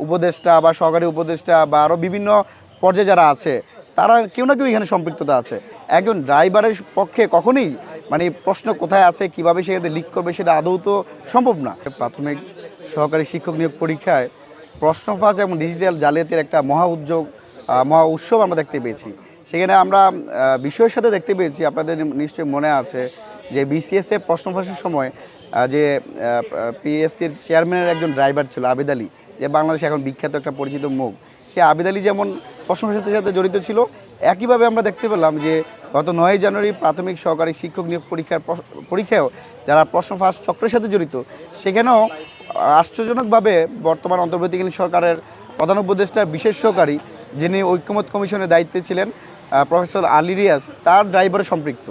উপদেষ্টা বা সহকারী উপদেষ্টা বা আরও বিভিন্ন পর্যায়ে যারা আছে তারা কেউ না কেউ এখানে সম্পৃক্ততা আছে। একজন ড্রাইভারের পক্ষে কখনোই মানে প্রশ্ন কোথায় আছে, কীভাবে সেখানে লিক করবে সেটা আদৌ তো সম্ভব না। প্রাথমিক সহকারী শিক্ষক নিয়োগ পরীক্ষায় প্রশ্ন ফাঁস এবং ডিজিটাল জালিয়াতির একটা মহা উৎসব আমরা দেখতে পেয়েছি। সেখানে আমরা বিষয়ের সাথে দেখতে পেয়েছি, আপনাদের নিশ্চয়ই মনে আছে যে বিসিএসএ প্রশ্ন ফাঁসের সময় যে পিএসসির চেয়ারম্যানের একজন ড্রাইভার ছিল আবেদ আলী, যে বাংলাদেশে এখন বিখ্যাত একটা পরিচিত মুখ। সে আবেদ আলী যেমন প্রশ্ন ফাঁসের সাথে জড়িত ছিল, একইভাবে আমরা দেখতে পেলাম যে গত 9 জানুয়ারি প্রাথমিক সহকারী শিক্ষক নিয়োগ পরীক্ষায়ও যারা প্রশ্ন ফাঁস চক্রের সাথে জড়িত, সেখানেও আশ্চর্যজনকভাবে বর্তমান অন্তর্বর্তীকালীন সরকারের প্রধান উপদেষ্টার বিশেষ সহকারী, যিনি ঐক্যমত্য কমিশনের দায়িত্বে ছিলেন, প্রফেসর আলী রিয়াজ, তার ড্রাইভারে সম্পৃক্ত।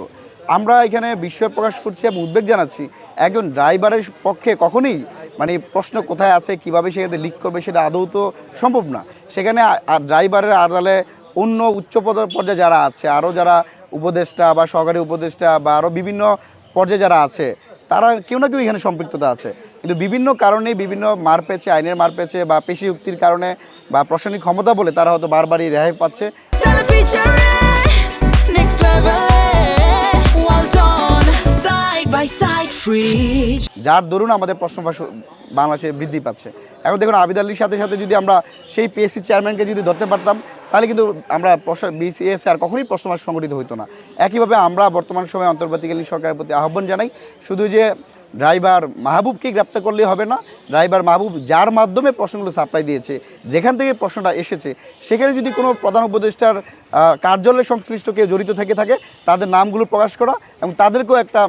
আমরা এখানে বিস্ময় প্রকাশ করছি এবং উদ্বেগ জানাচ্ছি, একজন ড্রাইভারের পক্ষে কখনোই মানে প্রশ্ন কোথায় আছে, কীভাবে সেখানে লিক করবে সেটা আদৌ তো সম্ভব না। সেখানে ড্রাইভারের আড়ালে অন্য উচ্চ পর্যায়ে যারা আছে, আরও যারা উপদেষ্টা বা সহকারী উপদেষ্টা বা আরও বিভিন্ন পর্যায়ে যারা আছে, তারা কেউ না কেউ এখানে সম্পৃক্ততা আছে। কিন্তু বিভিন্ন কারণে, বিভিন্ন মার পেয়েছে, আইনের মার পেয়েছে বা পেশি যুক্তির কারণে বা প্রশাসনিক ক্ষমতা বলে তারা হয়তো বারবারই রেহাই পাচ্ছে। যার দরুন আমাদের প্রশ্ন বাংলাদেশে বৃদ্ধি পাচ্ছে। এখন দেখুন, আবিদ আলীর সাথে সাথে যদি আমরা সেই পিএসসি চেয়ারম্যানকে যদি ধরতে পারতাম, তাহলে কিন্তু আমরা বিসিএস আর কখনোই প্রশ্ন ফাঁস সংগঠিত হতো না। একইভাবে আমরা বর্তমান সময়ে অন্তর্বর্তীকালীন সরকারের প্রতি আহ্বান জানাই, শুধু যে ড্রাইভার মাহবুবকে গ্রেপ্তার করলেই হবে না, ড্রাইভার মাহবুব যার মাধ্যমে প্রশ্নগুলো সাপ্লাই দিয়েছে, যেখান থেকে প্রশ্নটা এসেছে, সেখানে যদি কোনো প্রধান উপদেষ্টার কার্যালয়ের সংশ্লিষ্ট কেউ জড়িত থাকে তাদের নামগুলো প্রকাশ করা এবং তাদেরকেও একটা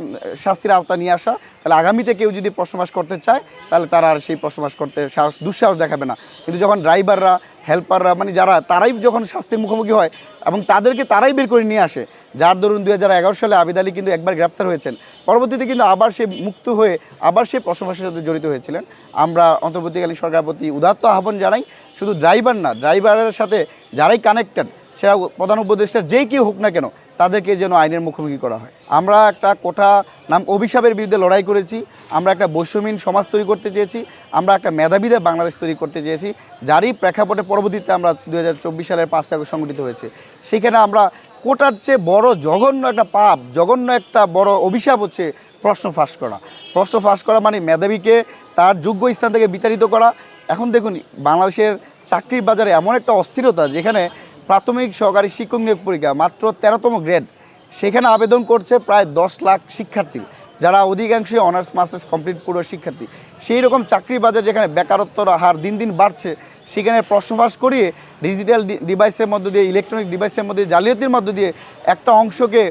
শাস্তির আওতা নিয়ে আসা। তাহলে আগামীতে কেউ যদি প্রশ্ন ফাঁস করতে চায়, তাহলে তারা আর সেই প্রশ্ন ফাঁস করতে দুঃসাহস দেখাবে না। কিন্তু যখন ড্রাইভাররা, হেল্পাররা, মানে যারা, তারাই যখন শাস্তির মুখোমুখি হয় এবং তাদেরকে তারাই বের করে নিয়ে আসে, যার দরুন 2011 সালে আবিদ আলী কিন্তু একবার গ্রেপ্তার হয়েছেন, পরবর্তীতে কিন্তু আবার সে মুক্ত হয়ে আবার সে প্রশ্ন ফাঁসের সাথে জড়িত হয়েছিলেন। আমরা অন্তর্বর্তীকালীন সরকারের প্রতি উদাত্ত আহ্বান জানাই, শুধু ড্রাইভার না, ড্রাইভারের সাথে যারাই কানেক্টেড, সেটা প্রধান উপদেষ্টার যেই কেউ হোক না কেন, তাদেরকে যেন আইনের মুখোমুখি করা হয়। আমরা একটা কোঠা নাম অভিশাপের বিরুদ্ধে লড়াই করেছি, আমরা একটা বৈষম্যহীন সমাজ তৈরি করতে চেয়েছি, আমরা একটা মেধাবীদের বাংলাদেশ তৈরি করতে চেয়েছি, যারই প্রেক্ষাপটে পরবর্তীতে আমরা 2024 সালের 5 আগস্ট সংগঠিত হয়েছে। সেখানে আমরা কোটার চেয়ে বড় জঘন্য একটা পাপ, জঘন্য একটা বড় অভিশাপ হচ্ছে প্রশ্ন ফাঁস করা। প্রশ্ন ফাঁস করা মানে মেধাবীকে তার যোগ্য স্থান থেকে বিতাড়িত করা। এখন দেখুন, বাংলাদেশের চাকরির বাজারে এমন একটা অস্থিরতা, যেখানে প্রাথমিক সহকারী শিক্ষক নিয়োগ পরীক্ষা মাত্র 13তম গ্রেড, সেখানে আবেদন করছে প্রায় 10 লাখ শিক্ষার্থী, যারা অধিকাংশই অনার্স মাস্টার্স কমপ্লিট পুরো শিক্ষার্থী। সেই রকম চাকরির বাজার যেখানে বেকারত্বর হার দিন দিন বাড়ছে, সেখানে প্রশ্ন ফাঁস করিয়ে ডিজিটাল ডিভাইসের মধ্য দিয়ে, ইলেকট্রনিক ডিভাইসের মধ্যে জালিয়াতির মধ্য দিয়ে একটা অংশকে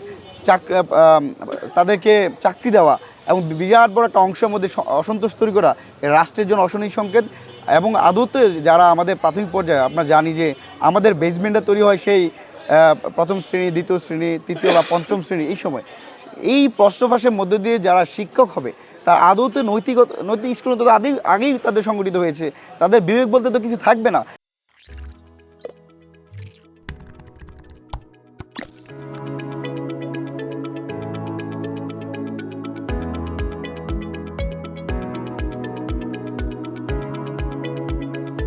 তাদেরকে চাকরি দেওয়া এবং বিরাট বড় একটা অংশের মধ্যে অসন্তোষ তৈরি করা রাষ্ট্রের জন্য অশনি সংকেত। এবং আদতে যারা আমাদের প্রাথমিক পর্যায়ে, আমরা জানি যে আমাদের বেসমেন্টটা তৈরি হয় সেই প্রথম শ্রেণী, দ্বিতীয় শ্রেণী, তৃতীয় বা পঞ্চম শ্রেণী, এই সময় এই প্রশ্ন ফাঁসের মধ্য দিয়ে যারা শিক্ষক হবে, তার আদতে নৈতিক স্কুল তো আগেই তাদের সংগঠিত হয়েছে, তাদের বিবেক বলতে তো কিছু থাকবে না।